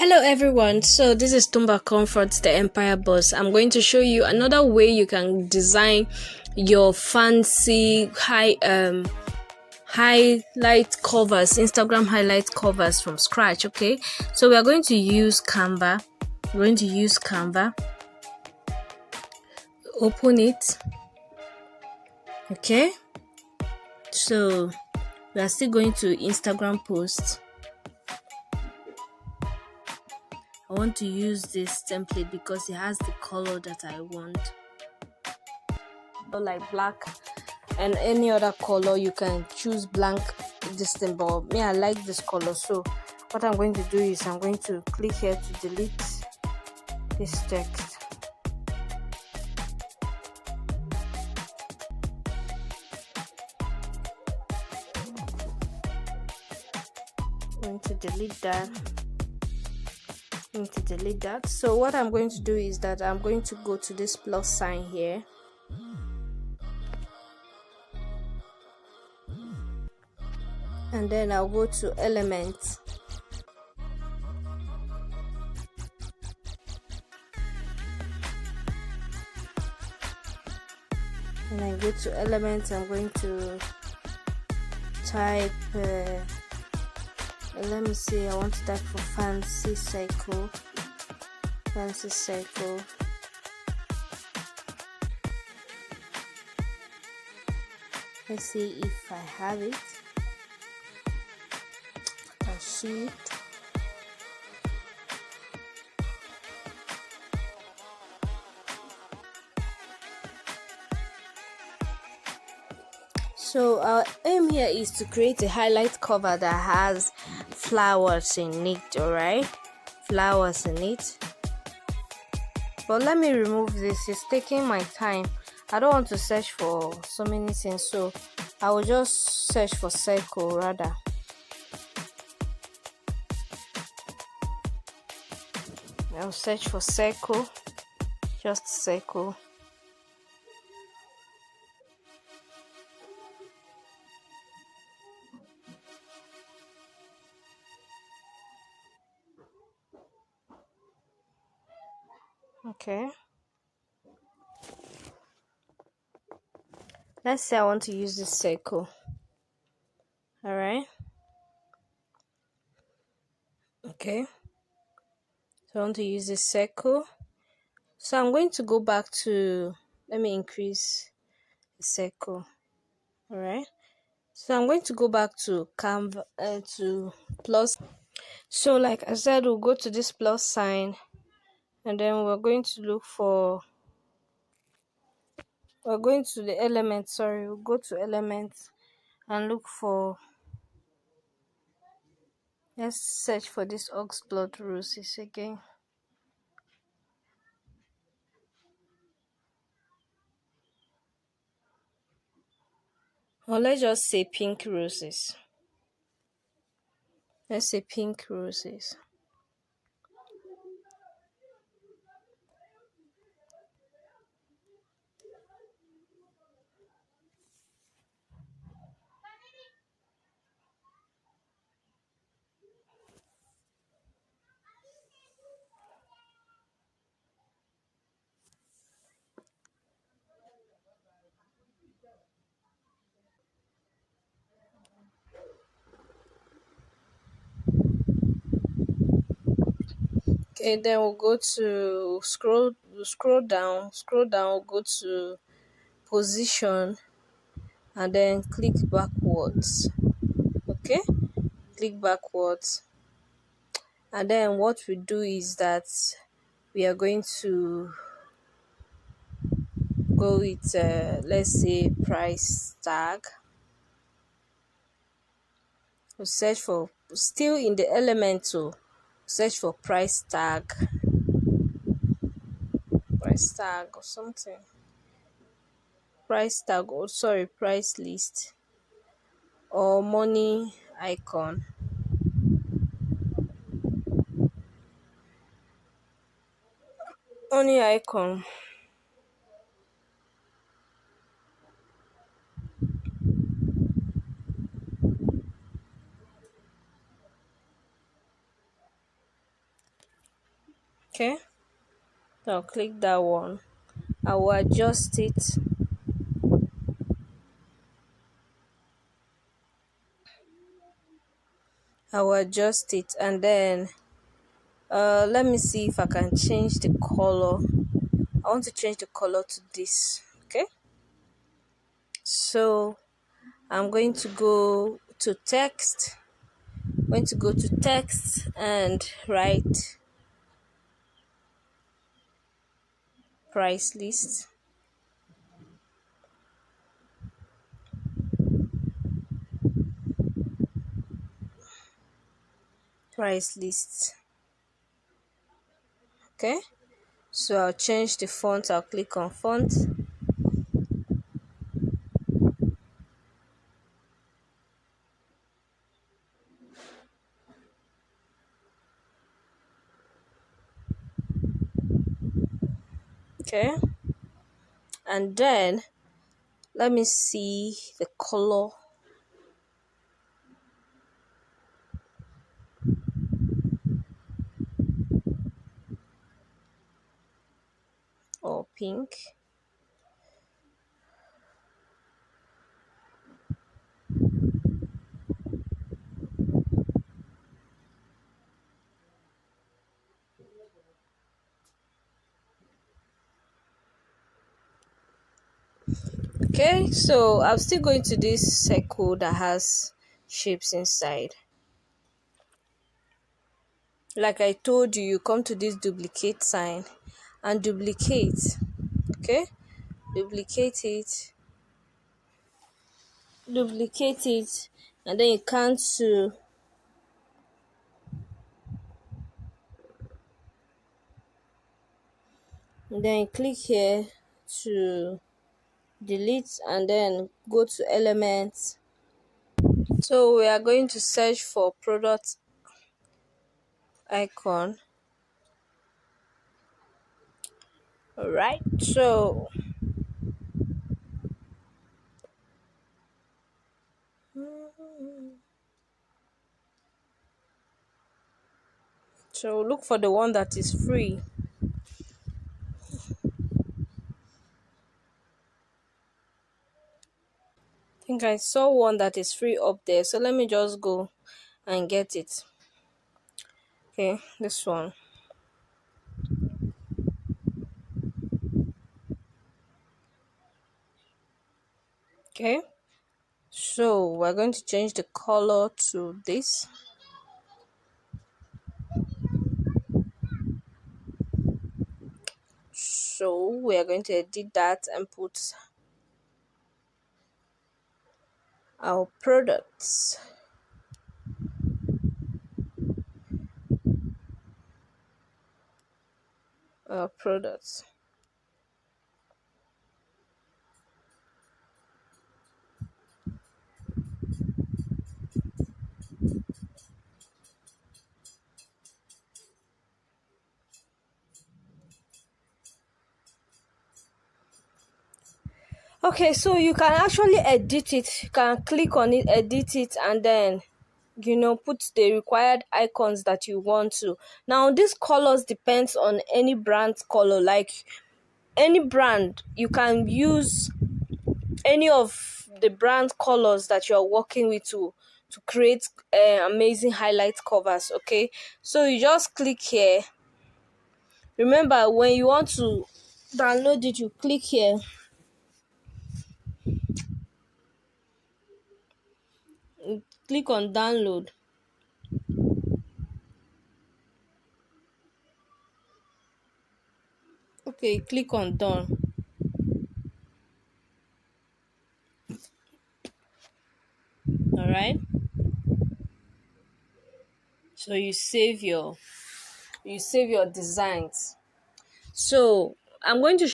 Hello everyone, so this is Tumba Comforts, the Empire Boss. I'm going to show you another way you can design your fancy highlight covers, Instagram highlight covers from scratch. Okay, so we are going to use Canva. Open it. Okay, so we are still going to Instagram post. I want to use this template because it has the color that I want, like black and any other color. You can choose blank this thing, but me, I like this color. So what I'm going to do is I'm going to click here to delete this text. I'm going to delete that. So what I'm going to do is that I'm going to go to this plus sign here, and then I'll go to elements, and I go to elements. I'm going to type let me see, I want to type for fancy circle. Let's see if I have it. I can see it. So our aim here is to create a highlight cover that has flowers in it, alright? Flowers in it. But let me remove this, it's taking my time. I don't want to search for so many things, so I will just search for circle rather. I'll search for circle, just circle. Okay. Let's say I want to use this circle. Alright. Okay. So I want to use this circle. So I'm going to go back to, let me increase the circle. Alright. So I'm going to go back to Canva, to plus. So like I said, we'll go to this plus sign, and then we're going to look for, we're going to the element, we'll go to elements and look for, let's search for this oxblood roses again. Or let's just say pink roses. Let's say pink roses. Okay, then we'll go to scroll down, we'll go to position, and then click backwards. Okay, click backwards, and then what we do is that we are going to go with let's say price tag. We'll search for, still in the element, to search for price tag or something, price list or money icon. Okay, so I'll click that one. I will adjust it. I will adjust it, and then let me see if I can change the color. I want to change the color to this. Okay, so I'm going to go to text. I'm going to go to text and write price list. Price list. Okay, so I'll change the font. I'll click on font. Okay, and then let me see the color. Or pink. Okay, so I'm still going to this circle that has shapes inside. Like I told you, you come to this duplicate sign and duplicate. Okay, duplicate it, and then you cancel. And then you click here to delete, and then go to elements. So we are going to search for product icon. All right, so look for the one that is free. I think I saw one that is free up there, so let me just go and get it. Okay, this one. Okay, so we're going to change the color to this. So we are going to edit that and put our products. Our products. Okay, so you can actually edit it. You can click on it, edit it, and then put the required icons that you want to. Now these colors depends on any brand's color. Like any brand, you can use any of the brand colors that you're working with to create amazing highlight covers. Okay, so you just click here. Remember, when you want to download it, you click here. Click on download. Okay, click on done. All right, so you save your designs. So I'm going to